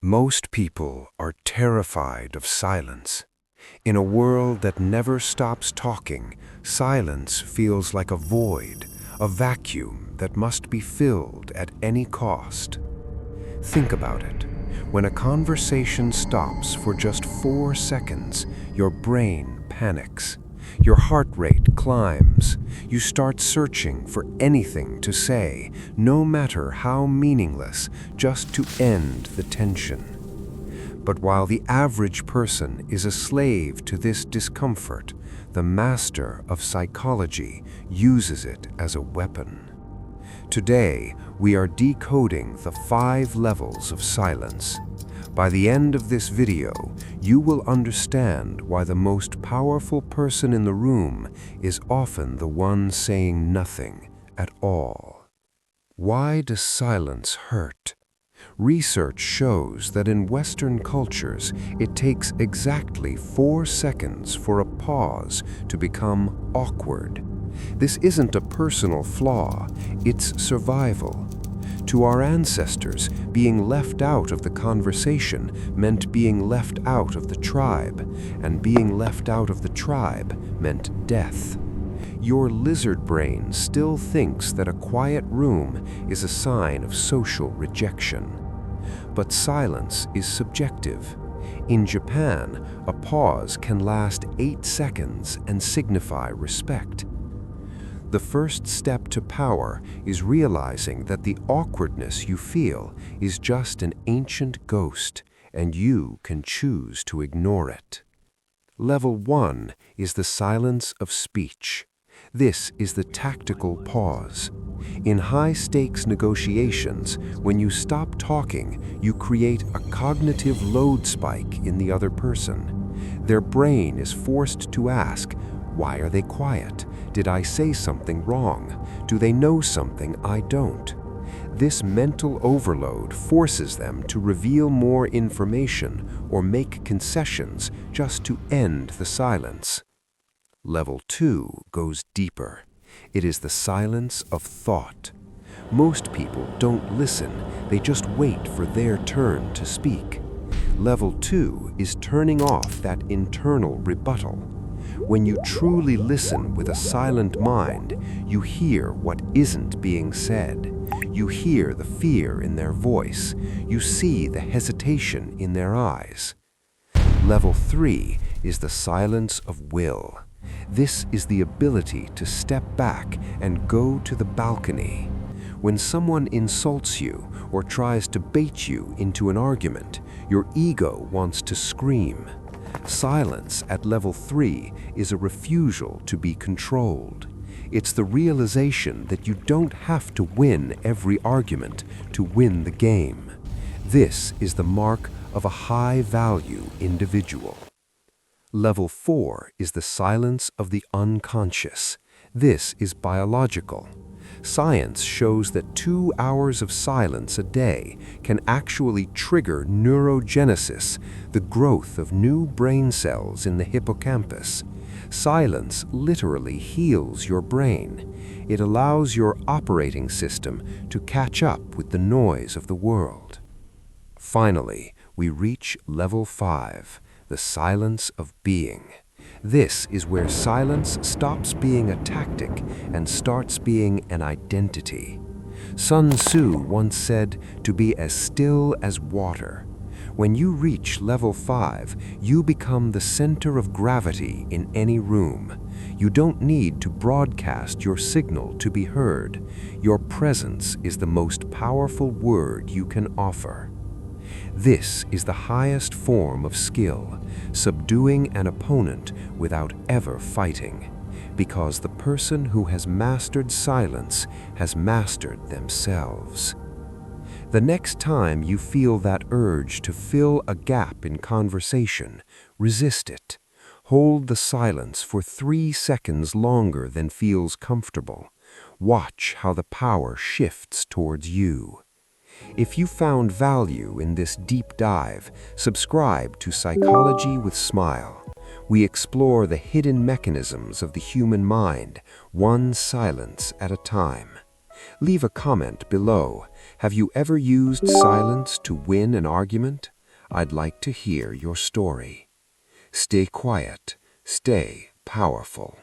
Most people are terrified of silence. In a world that never stops talking, silence feels like a void, a vacuum that must be filled at any cost. Think about it. When a conversation stops for just 4 seconds, your brain panics. Your heart rate climbs. You start searching for anything to say, no matter how meaningless, just to end the tension. But while the average person is a slave to this discomfort, the master of psychology uses it as a weapon. Today, we are decoding the 5 levels of silence. By the end of this video, you will understand why the most powerful person in the room is often the one saying nothing at all. Why does silence hurt? Research shows that in Western cultures, it takes exactly 4 seconds for a pause to become awkward. This isn't a personal flaw, it's survival. To our ancestors, being left out of the conversation meant being left out of the tribe, and being left out of the tribe meant death. Your lizard brain still thinks that a quiet room is a sign of social rejection. But silence is subjective. In Japan, a pause can last 8 seconds and signify respect. The first step to power is realizing that the awkwardness you feel is just an ancient ghost, and you can choose to ignore it. Level 1 is the silence of speech. This is the tactical pause. In high-stakes negotiations, when you stop talking, you create a cognitive load spike in the other person. Their brain is forced to ask, why are they quiet? Did I say something wrong? Do they know something I don't? This mental overload forces them to reveal more information or make concessions just to end the silence. Level 2 goes deeper. It is the silence of thought. Most people don't listen, they just wait for their turn to speak. Level 2 is turning off that internal rebuttal. When you truly listen with a silent mind, you hear what isn't being said. You hear the fear in their voice. You see the hesitation in their eyes. Level 3 is the silence of will. This is the ability to step back and go to the balcony. When someone insults you or tries to bait you into an argument, your ego wants to scream. Silence at level 3 is a refusal to be controlled. It's the realization that you don't have to win every argument to win the game. This is the mark of a high-value individual. Level 4 is the silence of the unconscious. This is biological. Science shows that 2 hours of silence a day can actually trigger neurogenesis, the growth of new brain cells in the hippocampus. Silence literally heals your brain. It allows your operating system to catch up with the noise of the world. Finally, we reach level 5, the silence of being. This is where silence stops being a tactic and starts being an identity. Sun Tzu once said to be as still as water. When you reach level 5, you become the center of gravity in any room. You don't need to broadcast your signal to be heard. Your presence is the most powerful word you can offer. This is the highest form of skill, subduing an opponent without ever fighting, because the person who has mastered silence has mastered themselves. The next time you feel that urge to fill a gap in conversation, resist it. Hold the silence for 3 seconds longer than feels comfortable. Watch how the power shifts towards you. If you found value in this deep dive, subscribe to Psychology with Smile. We explore the hidden mechanisms of the human mind, one silence at a time. Leave a comment below. Have you ever used silence to win an argument? I'd like to hear your story. Stay quiet, stay powerful.